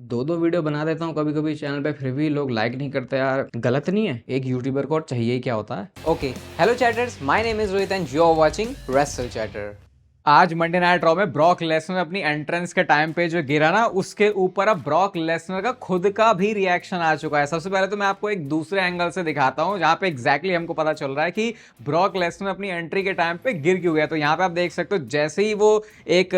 दो दो वीडियो बना देता हूँ कभी कभी चैनल पे, फिर भी लोग लाइक नहीं करते यार। गलत नहीं है? एक यूट्यूबर को और चाहिए ही क्या होता है। Okay, hello chatters. My name is Rohit and you are watching Wrestle Chatter. आज मंडे नाइट रॉ में ब्रॉक लेसनर अपनी एंट्रेंस के टाइम पे जो गिरा ना, उसके ऊपर अब ब्रॉक लेसनर का खुद का भी रिएक्शन आ चुका है। सबसे पहले तो मैं आपको एक दूसरे एंगल से दिखाता हूं जहां पे एग्जैक्टली हमको पता चल रहा है कि ब्रॉक लेसनर अपनी एंट्री के टाइम पे गिर क्यों गया। तो यहाँ पे आप देख सकते हो, जैसे ही वो एक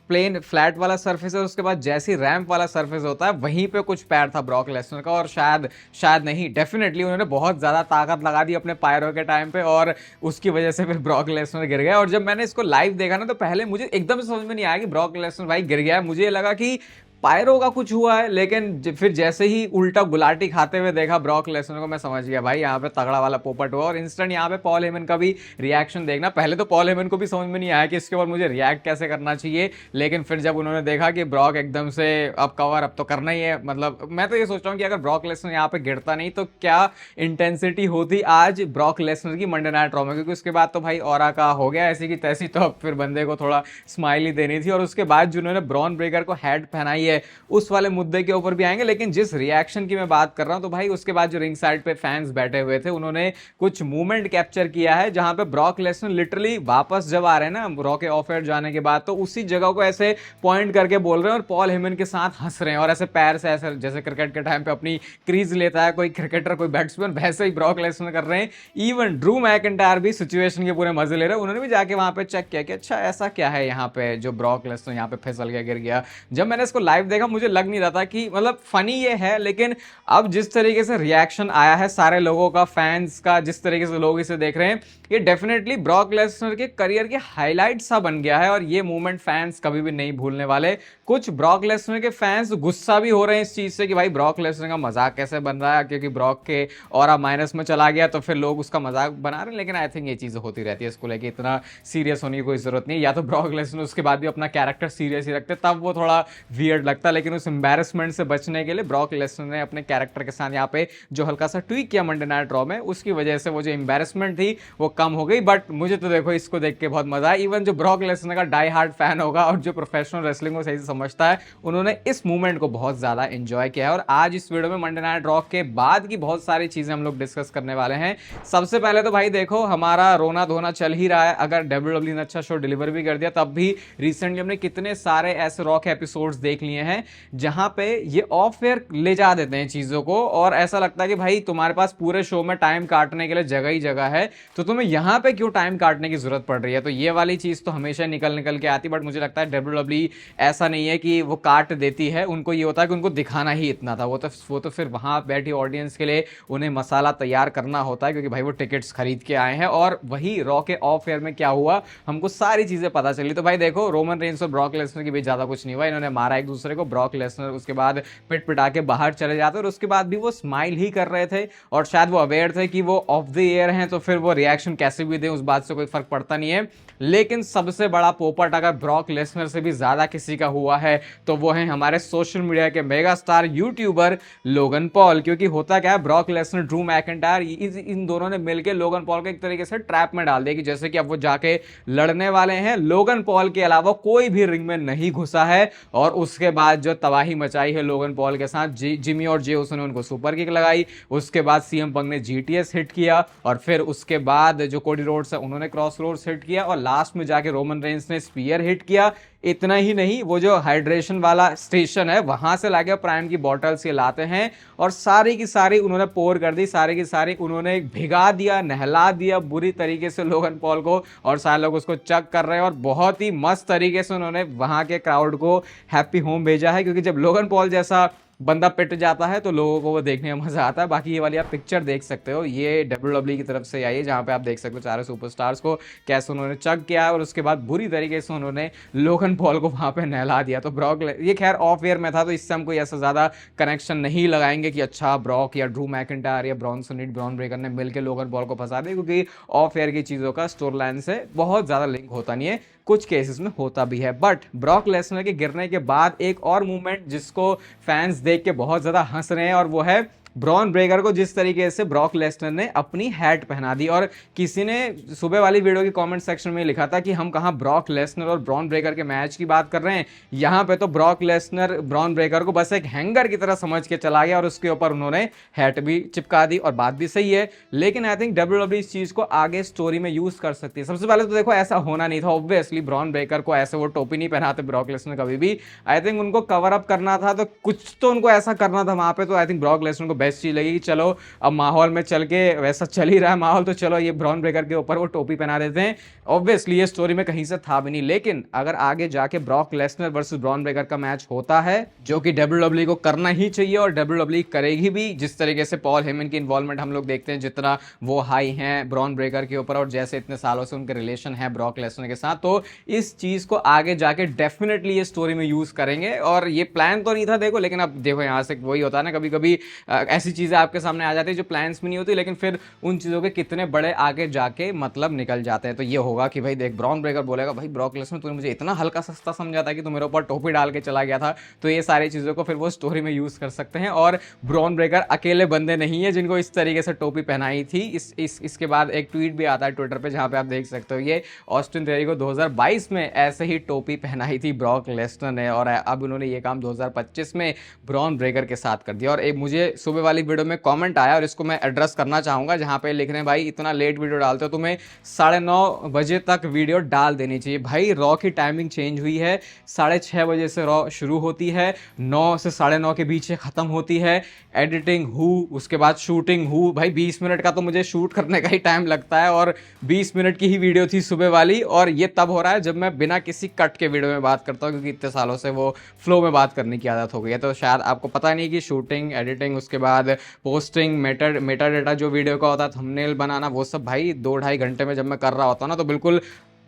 प्लेन फ्लैट वाला सर्फेस है, उसके बाद जैसे ही रैंप वाला सर्फेस होता है, वहीं पे कुछ पैर था ब्रॉक लेसनर का। और शायद शायद नहीं, डेफिनेटली उन्होंने बहुत ज्यादा ताकत लगा दी अपने पायरों के टाइम पे, और उसकी वजह से फिर ब्रॉक लेसनर गिर गया। और जब मैंने इसको लाइव देखा ना, तो पहले मुझे एकदम समझ में नहीं आया कि ब्रॉक लेसनर भाई गिर गया है। मुझे लगा कि पायरो का कुछ हुआ है, लेकिन फिर जैसे ही उल्टा गुलाटी खाते हुए देखा ब्रॉक लेसनर को, मैं समझ गया भाई यहाँ पे तगड़ा वाला पोपट हुआ। और इंस्टेंट यहाँ पे पॉल हेमन का भी रिएक्शन देखना। पहले तो पॉल हेमन को भी समझ में नहीं आया कि इसके ऊपर मुझे रिएक्ट कैसे करना चाहिए, लेकिन फिर जब उन्होंने देखा कि ब्रॉक एकदम से अब कवर अब तो करना ही है, मतलब मैं तो ये सोच रहा हूँ कि अगर ब्रॉक लेसनर यहाँ पे गिरता नहीं तो क्या इंटेंसिटी होती आज ब्रॉक लेसनर की मंडे नाइट रॉ में। क्योंकि उसके बाद तो भाई ऑरा का हो गया ऐसी की तैसी, तो अब फिर बंदे को थोड़ा स्माइल ही देनी थी। और उसके बाद जिन्होंने ब्रॉन ब्रेकर को हेड पहनाई है, उस वाले मुद्दे के ऊपर भी आएंगे। लेकिन जिस रिएक्शन की मैं बात कर रहा हूं, तो भाई उसके बाद जो रिंग साइड पे फैंस बैठे हुए थे, उन्होंने कुछ मूवमेंट कैप्चर किया है जहां पे ब्रॉक लेसनर लिटरली वापस जब आ रहे हैं ना रॉ के ऑफ एयर जाने के बाद, तो उसी जगह को ऐसे पॉइंट करके बोल रहे हैं और पॉल हेमन के साथ हंस रहे हैं। और ऐसे पैर से ऐसे जैसे क्रिकेट के टाइम पे अपनी क्रीज लेता है कोई क्रिकेटर कोई बैट्समैन, वैसे ही ब्रॉक लेसनर कर रहे हैं। इवन ड्रू मैकिंटायर भी सिचुएशन के पूरे मजे ले रहे हैं। उन्होंने भी जाके वहां पे चेक किया कि अच्छा ऐसा क्या है यहाँ पे, जो ब्रॉक लेसनर यहाँ पे फिसल गया, गिर गया। जब मैंने इसको लाइव देखा, मुझे लग नहीं रहा था कि मतलब फनी ये है, लेकिन अब जिस तरीके से रिएक्शन आया है सारे लोगों का, फैंस का, जिस तरीके से लोग इसे देख रहे हैं, ये डेफिनेटली ब्रॉक लेसनर के करियर के हाईलाइट सा बन गया है। और ये मूवमेंट फैंस कभी भी नहीं भूलने वाले। कुछ ब्रॉक लेसनर के फैंस गुस्सा भी हो रहे हैं इस चीज से कि भाई ब्रॉक लेसनर का मजाक कैसे बन रहा है, क्योंकि ब्रॉक के और माइनस में चला गया तो फिर लोग उसका मजाक बना रहे हैं। लेकिन आई थिंक ये चीजें होती रहती है, इसको लेके इतना सीरियस होने की कोई जरूरत नहीं है। या तो ब्रॉक लेसनर उसके बाद भी अपना कैरेक्टर सीरियस ही रखते, तब वो थोड़ा वियर्ड लगता। लेकिन उस एम्बैरेसमेंट से बचने के लिए ब्रॉक लेसनर ने अपने कैरेक्टर के साथ यहाँ पे जो हल्का सा ट्वीक किया मंडे नाइट रॉ में, उसकी वजह से वो जो एम्बैरेसमेंट थी वो कम हो गई। बट मुझे तो देखो इसको देख के बहुत मजा आया। इवन जो ब्रॉक लेसनर का डाई हार्ड फैन होगा और जो प्रोफेशनल रेसलिंग को सही से समझता है, उन्होंने इस मूवमेंट को बहुत ज्यादा एंजॉय किया है। और आज इस वीडियो में मंडे नाइट रॉ के बाद की बहुत सारी चीजें हम लोग डिस्कस करने वाले हैं। सबसे पहले तो भाई देखो, हमारा रोना धोना चल ही रहा है। अगर डब्ल्यूडब्ल्यू ने अच्छा शो डिलीवर भी कर दिया, तब भी रिसेंटली हमने कितने सारे ऐसे रॉ के एपिसोड्स देख लिए हैं जहां पे ये ऑफ एयर ले जा देते हैं चीजों को, और ऐसा लगता है कि भाई तुम्हारे पास पूरे शो में टाइम काटने के लिए जगह ही जगह है, तो तुम्हें यहां पे क्यों टाइम काटने की जरूरत पड़ रही है। तो ये वाली चीज तो हमेशा निकल निकल के आती। बट मुझे लगता है डब्ल्यूडब्ल्यू ऐसा नहीं है कि वो काट देती है, उनको ये होता है कि उनको दिखाना ही इतना था। वो तो फिर वहां बैठी ऑडियंस के लिए उन्हें मसाला तैयार करना होता है, क्योंकि भाई वो टिकट्स खरीद के आए हैं। और वही रॉ के ऑफ एयर में क्या हुआ, हमको सारी चीजें पता चली। तो भाई देखो, रोमन रेंस और ब्रॉक लेसनर के बीच ज्यादा कुछ नहीं हुआ। इन्होंने मारा एक दूसरे को, ब्रॉक लेसनर उसके बाद पिट पिटा के बाहर चले जाते, और उसके बाद भी वो स्माइल ही कर रहे थे। और शायद वो अवेयर थे कि वो ऑफ द एयर हैं, तो फिर वो रिएक्शन कैसे भी दें उस बात से कोई फर्क पड़ता नहीं है। लेकिन सबसे बड़ा पोपट अगर ब्रॉक लेसनर से भी ज्यादा किसी का हुआ है, तो वो है हमारे सोशल मीडिया के mega star YouTuber Logan Paul. क्योंकि होता क्या है, ब्रॉक लेसनर, ड्रू मैकिंटायर, इन दोनों ने मिलकर लोगन पॉल को एक तरीके से ट्रैप में डाल दिया कि जैसे कि अब वो जाके लड़ने वाले हैं। लोगन पॉल के अलावा कोई भी रिंग में नहीं घुसा है। और उसके बाद जो तबाही मचाई है लोगन पॉल के साथ, जिमी और जे उसने उनको सुपर किक लगाई। उसके बाद सीएम पंक ने जीटीएस हिट किया, और फिर उसके बाद जो कोडी रोड्स है उन्होंने क्रॉस रोड्स हिट किया, और लास्ट में जाके रोमन रेंस ने स्पीयर हिट किया। इतना ही नहीं, वो जो हाइड्रेशन वाला स्टेशन है वहां से लाके प्राइम की बॉटल्स ये लाते हैं, और सारी की सारी उन्होंने पोर कर दी, सारी की सारी उन्होंने भिगा दिया, नहला दिया बुरी तरीके से लोगन पॉल को। और सारे लोग उसको चक कर रहे हैं, और बहुत ही मस्त तरीके से उन्होंने वहां के क्राउड को हैप्पी होम भेजा है। क्योंकि जब लोगन पॉल जैसा बंदा पिट जाता है तो लोगों को वो देखने में मजा आता है। बाकी ये वाली आप पिक्चर देख सकते हो, ये डब्ल्यूडब्ल्यू की तरफ से आई है, जहां पे आप देख सकते हो चारों सुपरस्टार्स को कैसे उन्होंने चक किया, और उसके बाद बुरी तरीके से उन्होंने लोगन पॉल को वहां पे नहला दिया। तो ब्रॉक, ये खैर ऑफ एयर में था, तो इससे हम कोई ऐसा ज्यादा कनेक्शन नहीं लगाएंगे कि अच्छा ब्रॉक या ड्रू मैकिंटायर या ब्रॉन्सन रीड, ब्रॉन ब्रेकर ने मिलकर लोगन पॉल को फंसा दिया, क्योंकि ऑफ एयर की चीजों का स्टोरी लाइन से बहुत ज्यादा लिंक होता नहीं है। कुछ केसेस में होता भी है। बट ब्रॉक लेसनर के गिरने के बाद एक और मूवमेंट जिसको फैंस देख के बहुत ज्यादा हंस रहे हैं, और वो है ब्रॉन ब्रेकर को जिस तरीके से ब्रॉक लेसनर ने अपनी हैट पहना दी। और किसी ने सुबह वाली वीडियो की कमेंट सेक्शन में लिखा था कि हम कहां ब्रॉक लेसनर और ब्रॉन ब्रेकर के मैच की बात कर रहे हैं, यहां पे तो ब्रॉक लेसनर ब्रॉन ब्रेकर को बस एक हैंगर की तरह समझ के चला गया और उसके ऊपर उन्होंने हैट भी चिपका दी। और बात भी सही है, लेकिन आई थिंक डब्ल्यूडब्ल्यूई इस चीज को आगे स्टोरी में यूज कर सकती है। सबसे पहले तो देखो ऐसा होना नहीं था, ऑब्वियसली ब्रॉन ब्रेकर को ऐसे वो टोपी नहीं पहनाते ब्रॉक लेसनर कभी भी। आई थिंक उनको कवर अप करना था, तो कुछ तो उनको ऐसा करना था वहां पे। तो आई थिंक ब्रॉक लेसनर को बेस्ट चीज लगी कि चलो अब माहौल में चल के वैसा चल ही रहा है माहौल, तो चलो ये ब्रॉन ब्रेकर के ऊपर वो टोपी पहना देते हैं। ऑब्वियसली ये स्टोरी में कहीं से था भी नहीं, लेकिन अगर आगे जाके Brock Lesnar versus Bron Breakker का मैच होता है, जो कि डब्ल्यूडब्ल्यूई को करना ही चाहिए और डब्ल्यूडब्ल्यूई करेगी भी, जिस तरीके से पॉल हेमन की इन्वॉल्वमेंट हम लोग देखते हैं, जितना वो हाई हैं ब्रॉन ब्रेकर के ऊपर और जैसे इतने सालों से उनके रिलेशन है ब्रॉक लेसनर के साथ, तो इस चीज को आगे जाके डेफिनेटली ये स्टोरी में यूज करेंगे। और ये प्लान तो नहीं था देखो, लेकिन अब देखो यहां से वही होता है ना, कभी कभी ऐसी चीजें आपके सामने आ जाती है जो प्लान्स में नहीं होती, लेकिन फिर उन चीजों के कितने बड़े आगे जाके मतलब निकल जाते हैं। तो ये होगा कि भाई देख, ब्रॉन ब्रेकर बोलेगा भाई ब्रॉक लेसनर तूने मुझे इतना हल्का सस्ता समझा था कि तू मेरे ऊपर टोपी डाल के चला गया था। तो ये सारी चीजों को फिर वो स्टोरी में यूज कर सकते हैं। और ब्रॉन ब्रेकर अकेले बंदे नहीं है जिनको इस तरीके से टोपी पहनाई थी। इसके बाद एक ट्वीट भी आता है ट्विटर पे जहां पे आप देख सकते हो, ये ऑस्टिन थियरी को 2022 में ऐसे ही टोपी पहनाई थी ब्रॉक लेसनर ने, और अब उन्होंने ये काम 2025 में ब्रॉन ब्रेकर के साथ कर दिया। और एक मुझे सुबह वाली वीडियो में कमेंट आया और इसको मैं एड्रेस करना चाहूंगा, जहां पे लिख रहे हैं भाई इतना लेट वीडियो डालते हो, तुम्हें 9:30 बजे तक वीडियो डाल देनी चाहिए। भाई रॉ की टाइमिंग चेंज हुई है, 6:30 बजे से रॉ शुरू होती है, 9 से 9:30 के बीच खत्म होती है। एडिटिंग उसके बाद शूटिंग भाई 20 मिनट का तो मुझे शूट करने का ही टाइम लगता है, और 20 मिनट की ही वीडियो थी सुबह वाली। और ये तब हो रहा है जब मैं बिना किसी कट के वीडियो में बात करता हूँ, क्योंकि इतने सालों से वो फ्लो में बात करने की आदत हो गई है। तो शायद आपको पता नहीं कि शूटिंग, एडिटिंग, उसके बाद पोस्टिंग, मेटा डेटा जो वीडियो का होता है, थंबनेल बनाना, वो सब भाई 2-2.5 घंटे में जब मैं कर रहा होता हूँ ना, तो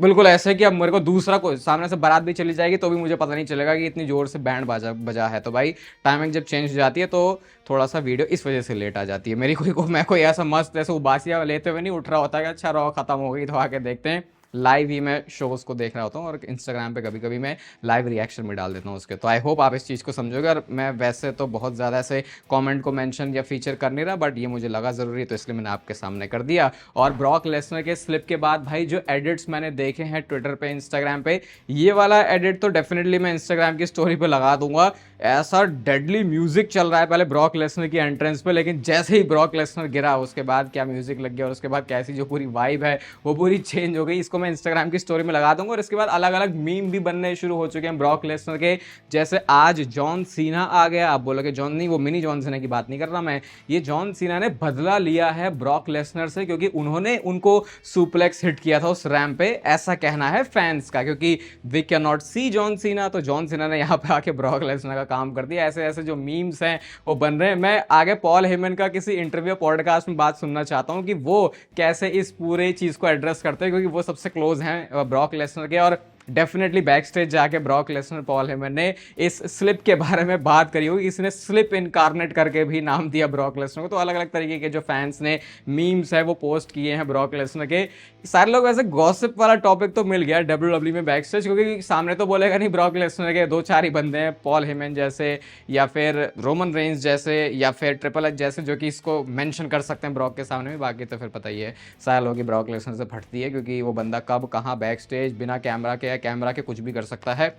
बिल्कुल ऐसे कि अब मेरे को दूसरा कोई सामने से बारात भी चली जाएगी तो भी मुझे पता नहीं चलेगा कि इतनी जोर से बैंड बजा है। तो भाई टाइमिंग जब चेंज हो जाती है तो थोड़ा सा वीडियो इस वजह से लेट आ जाती है। मैं कोई ऐसा मस्त ऐसे उबासियाँ लेते हुए नहीं उठ रहा होता है कि अच्छा रॉ खत्म हो गई तो आके देखते हैं। लाइव ही मैं शोज़ को देख रहा होता हूँ और इंस्टाग्राम पे कभी कभी मैं लाइव रिएक्शन भी डाल देता हूँ उसके। तो आई होप आप इस चीज़ को समझोगे। और मैं वैसे तो बहुत ज़्यादा ऐसे कमेंट को मेंशन या फीचर कर नहीं रहा, बट ये मुझे लगा ज़रूरी, तो इसलिए मैंने आपके सामने कर दिया। और ब्रॉक लेसनर के स्लिप के बाद भाई जो एडिट्स मैंने देखे हैं ट्विटर पे, इंस्टाग्राम पे, ये वाला एडिट तो डेफिनेटली मैं इंस्टाग्राम की स्टोरी पे लगा दूंगा। ऐसा डेडली म्यूजिक चल रहा है पहले ब्रॉक लेसनर की एंट्रेंस पे, लेकिन जैसे ही ब्रॉक लेसनर गिरा उसके बाद क्या म्यूजिक लग गया, और उसके बाद कैसी जो पूरी वाइब है वो पूरी चेंज हो गई। इसको मैं इंस्टाग्राम की स्टोरी में लगा दूंगा। और इसके बाद अलग अलग मीम भी बनने शुरू हो चुके हैं ब्रॉक लेसनर के, जैसे आज जॉन सीना आ गया। आप बोलोगे जॉन नहीं, वो मिनी जॉन सीना की बात नहीं कर रहा मैं, ये जॉन सीना ने बदला लिया है ब्रॉक लेसनर से, क्योंकि उन्होंने उनको सुप्लेक्स हिट किया था उस रैंप पे, ऐसा कहना है फैंस का, क्योंकि we can not see John Cena, तो जॉन सीना ने यहाँ पे आके ब्रॉक लेसनर का काम कर दिया। ऐसे ऐसे जो मीम्स हैं वो बन रहे हैं। मैं आगे पॉल हेमन का किसी इंटरव्यू पॉडकास्ट में बात सुनना चाहता हूँ कि वो कैसे इस पूरे चीज को एड्रेस करते हैं, क्योंकि वो सबसे क्लोज हैं ब्रॉक लेसनर के। और डेफिनेटली बैक स्टेज जाके ब्रॉक लेसनर, पॉल हेमन ने इस स्लिप के बारे में बात करी होगी। इसने स्लिप इनकारनेट करके भी नाम दिया ब्रॉक लेसनर को। तो अलग अलग तरीके के जो फैंस ने मीम्स है वो पोस्ट किए हैं ब्रॉक लेसनर के। सारे लोग वैसे गॉसिप वाला टॉपिक तो मिल गया डब्ल्यूडब्ल्यूई में बैक स्टेज, क्योंकि सामने तो बोलेगा नहीं ब्रॉक लेसनर के 2-4 ही बंदे हैं, पॉल हेमन जैसे या फिर रोमन रेंज जैसे या फिर ट्रिपल एच जैसे, जो कि इसको मेंशन कर सकते हैं ब्रॉक के सामने में। बाकी तो फिर पता ही है सारे लोग ब्रॉक लेसनर से फटती है, क्योंकि वो बंदा कब कहाँ बैक स्टेज बिना कैमरा के या कैमरा के कुछ भी कर सकता है।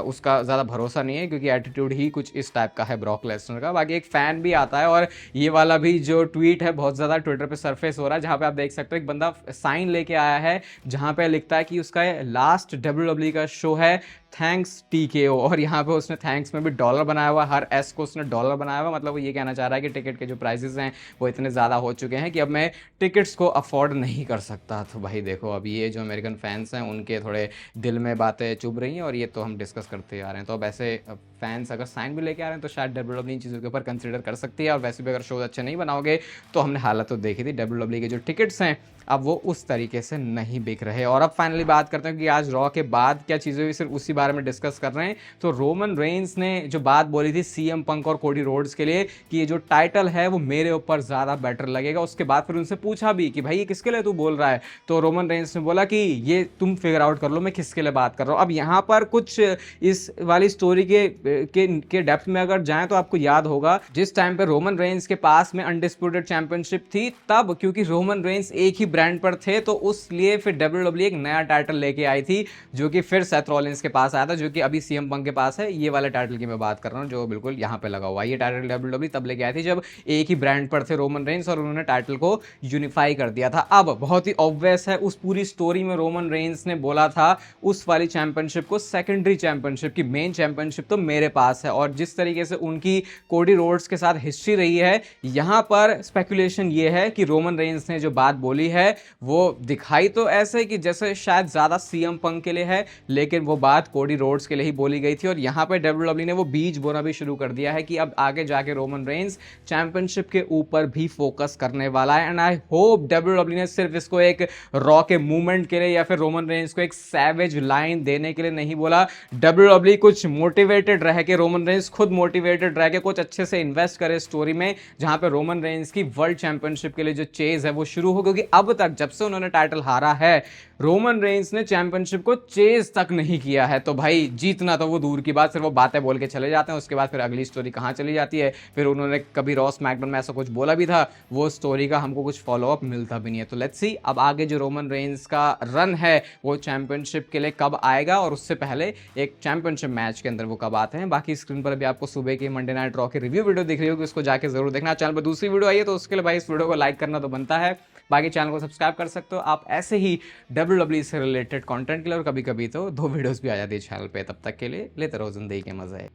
उसका ज़्यादा भरोसा नहीं है, क्योंकि एटीट्यूड ही कुछ इस टाइप का है ब्रॉक लेसनर का। बाकी एक फ़ैन भी आता है, और ये वाला भी जो ट्वीट है बहुत ज़्यादा ट्विटर पे सरफेस हो रहा है, जहाँ पे आप देख सकते हो एक बंदा साइन लेके आया है जहाँ पे लिखता है कि उसका लास्ट डब्ल्यूडब्ल्यूई का शो है, थैंक्स टीकेओ। और यहाँ पे उसने थैंक्स में भी डॉलर बनाया हुआ, हर एस को उसने डॉलर बनाया हुआ। मतलब वो ये कहना चाह रहा है कि टिकट के जो प्राइसेस हैं वो इतने ज़्यादा हो चुके हैं कि अब मैं टिकट्स को अफोर्ड नहीं कर सकता। तो भाई देखो, अब ये जो अमेरिकन फैंस हैं उनके थोड़े दिल में बातें चुभ रही हैं, और ये तो हम डिस्कस करते आ रहे हैं। तो अब ऐसे फैंस अगर साइन भी लेके आ रहे हैं तो शायद डब्ल्यूडब्ल्यूई इन चीज़ों के ऊपर कंसिडर कर सकती है। और वैसे भी अगर शोज अच्छे नहीं बनाओगे, तो हमने हालत तो देखी थी, डब्ल्यूडब्ल्यूई के जो टिकट्स हैं अब वो उस तरीके से नहीं बिक रहे। और अब फाइनली बात करते हैं कि आज रॉ के बाद क्या चीज़ें हुई, सिर्फ उसी बारे में डिस्कस कर रहे हैं। तो रोमन रेंस ने जो बात बोली थी सीएम पंक और कोडी रोड्स के लिए कि ये जो टाइटल है वो मेरे ऊपर ज़्यादा बेटर लगेगा, उसके बाद फिर उनसे पूछा भी कि भाई ये किसके लिए तू बोल रहा है, तो रोमन रेंस ने बोला कि ये तुम फिगर आउट कर लो मैं किसके लिए बात कर रहा हूँ। अब यहाँ पर कुछ इस वाली स्टोरी के के डेप्थ में अगर जाएं तो आपको याद होगा जिस टाइम पे रोमन रेंस के पास में अनडिस्प्यूटेड चैंपियनशिप थी, तब क्योंकि रोमन रेंस एक ही ब्रांड पर थे तो उसलिए फिर WWE एक नया टाइटल लेके आई थी जो कि फिर सेथ रॉलिंस के पास आया था, जो कि अभी सीएम पंक के पास है। ये वाले टाइटल की मैं बात कर रहा हूँ जो बिल्कुल यहाँ पे लगा हुआ है। ये टाइटल WWE तब लेके आई थी जब एक ही ब्रांड पर थे रोमन रेंस और उन्होंने टाइटल को यूनिफाई कर दिया था। अब बहुत ही ऑब्वियस है, उस पूरी स्टोरी में रोमन रेंस ने बोला था उस वाली चैंपियनशिप को सेकेंडरी चैंपियनशिप की, मेन चैंपियनशिप तो मेरे पास है। और जिस तरीके से उनकी कोडी रोड्स के साथ हिस्ट्री रही है, यहां पर स्पेकुलेशन ये है कि रोमन रेंस ने जो बात बोली है वो दिखाई तो ऐसे कि जैसे शायद ज्यादा सीएम पंक के लिए है, लेकिन वो बात कोडी रोड्स के लिए ही बोली गई थी। और यहां पर WWE ने वो बीज बोना भी शुरू कर दिया है कि अब आगे जाके रोमन रेंस चैंपियनशिप के ऊपर भी फोकस करने वाला है। एंड आई होप WWE ने सिर्फ इसको एक रॉ के मूवमेंट के लिए या फिर रोमन रेंस को एक सैवेज लाइन देने के लिए नहीं बोला। WWE कुछ मोटिवेटेड रह के, रोमन रेंस खुद मोटिवेटेड रह के कुछ अच्छे से इन्वेस्ट करे स्टोरी में, जहां पे रोमन रेंस की वर्ल्ड चैंपियनशिप के लिए जो चेज है वो शुरू हो। क्योंकि अब तक जब से उन्होंने टाइटल हारा है, रोमन रेंस ने चैंपियनशिप को चेज तक नहीं किया है। तो भाई जीतना तो वो दूर की बात, सिर्फ वो बातें बोल के चले जाते हैं। उसके बाद फिर अगली स्टोरी कहां चली जाती है, फिर उन्होंने कभी रॉ स्मैकडाउन में ऐसा कुछ बोला भी था, वो स्टोरी का हमको कुछ फॉलोअप मिलता भी नहीं है। तो लेट्स सी अब आगे जो रोमन रेंस का रन है वो चैंपियनशिप के लिए कब आएगा, और उससे पहले एक चैंपियनशिप मैच के अंदर वो कब आते हैं। बाकी स्क्रीन पर अभी आपको सुबह की मंडे नाइट रॉ की रिव्यू वीडियो दिख रही होगी, उसको जाके जरूर देखना। चैनल पर दूसरी वीडियो आई है तो उसके लिए भाई इस वीडियो को लाइक करना तो बनता है। बाकी चैनल को सब्सक्राइब कर सकते हो आप ऐसे ही WWE से रिलेटेड कंटेंट के लिए, और कभी कभी तो 2 वीडियोस भी आ जाती है चैनल पे। तब तक के लिए लेते रहो जिंदगी के मजे।